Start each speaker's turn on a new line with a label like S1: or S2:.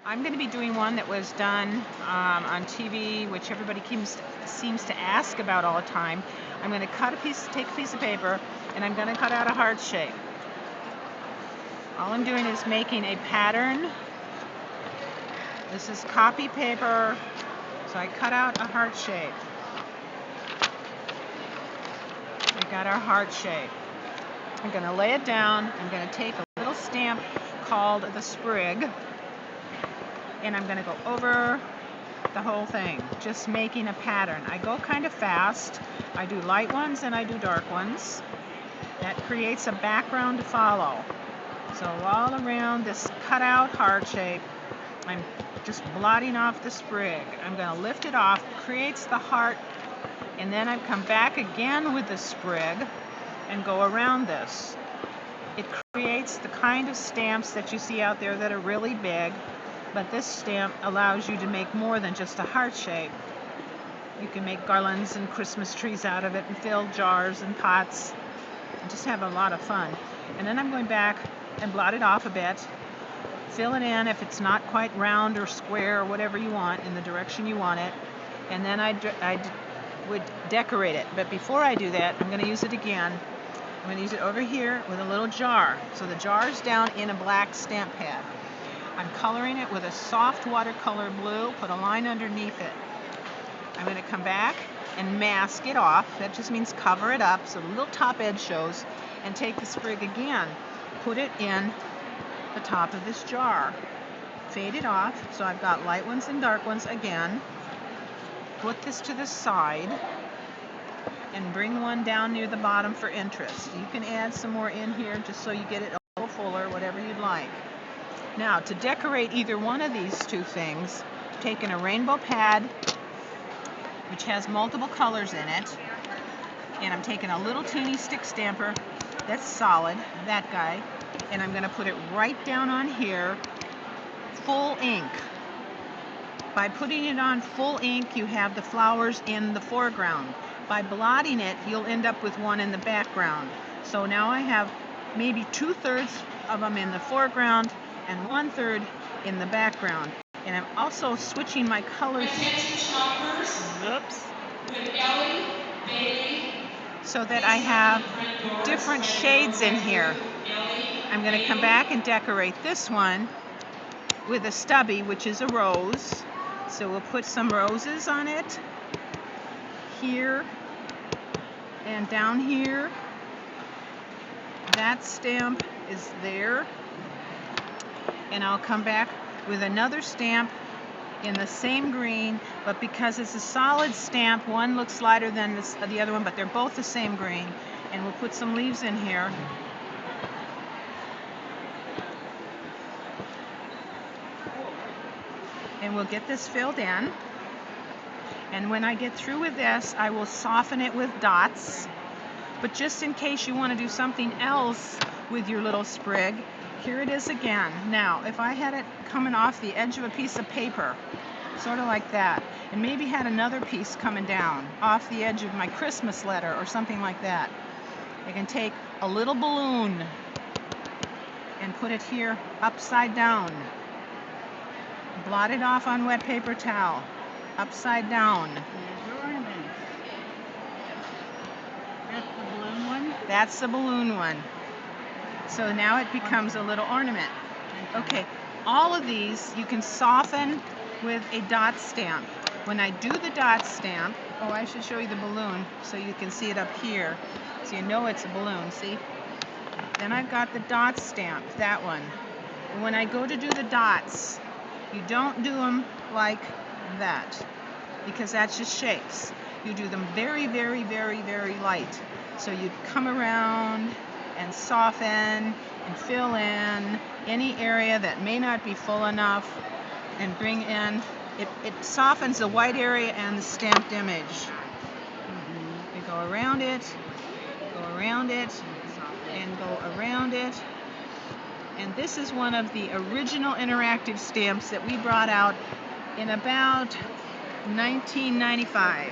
S1: I'm going to be doing one that was done on TV, which everybody seems to ask about all the time. I'm going to take a piece of paper, and I'm going to cut out a heart shape. All I'm doing is making a pattern. This is copy paper, so I cut out a heart shape. We got our heart shape. I'm going to lay it down. I'm going to take a little stamp called the sprig, and I'm going to go over the whole thing, just making a pattern. I go kind of fast. I do light ones and I do dark ones. That creates a background to follow. So all around this cutout heart shape, I'm just blotting off the sprig. I'm going to lift it off, creates the heart, and then I come back again with the sprig and go around this. It creates the kind of stamps that you see out there that are really big, but this stamp allows you to make more than just a heart shape. You can make garlands and Christmas trees out of it and fill jars and pots and just have a lot of fun. And then I'm going back and blot it off a bit, fill it in if it's not quite round or square or whatever you want in the direction you want it, and then I would decorate it. But before I do that, I'm going to use it again. I'm going to use it over here with a little jar. So the jar is down in a black stamp pad. I'm coloring it with a soft watercolor blue, put a line underneath it. I'm going to come back and mask it off. That just means cover it up so the little top edge shows, and take the sprig again, put it in the top of this jar. Fade it off, so I've got light ones and dark ones again. Put this to the side and bring one down near the bottom for interest. You can add some more in here just so you get it a little fuller, whatever you'd like. Now, to decorate either one of these two things, I've taken a rainbow pad, which has multiple colors in it, and I'm taking a little teeny stick stamper that's solid, that guy, and I'm going to put it right down on here, full ink. By putting it on full ink, you have the flowers in the foreground. By blotting it, you'll end up with one in the background. So now I have maybe 2/3 of them in the foreground and 1/3 in the background. And I'm also switching my colors. Oops. So that I have different shades in here. I'm going to come back and decorate this one with a stubby, which is a rose. So we'll put some roses on it here and down here. That stamp is there. And I'll come back with another stamp in the same green, but because it's a solid stamp, one looks lighter than the other one, but they're both the same green. And we'll put some leaves in here. And we'll get this filled in. And when I get through with this, I will soften it with dots. But just in case you want to do something else with your little sprig, here it is again. Now, if I had it coming off the edge of a piece of paper, sort of like that, and maybe had another piece coming down off the edge of my Christmas letter or something like that, I can take a little balloon and put it here upside down. Blot it off on wet paper towel, upside down.
S2: That's the balloon one?
S1: That's the balloon one. So now it becomes a little ornament. Okay, all of these you can soften with a dot stamp. When I do the dot stamp, oh, I should show you the balloon so you can see it up here, so you know it's a balloon, see? Then I've got the dot stamp, that one. And when I go to do the dots, you don't do them like that, because that's just shapes. You do them very, very, very, very light. So you come around and soften and fill in any area that may not be full enough, and bring in, it softens the white area and the stamped image. You go around it, and go around it. And this is one of the original interactive stamps that we brought out in about 1995.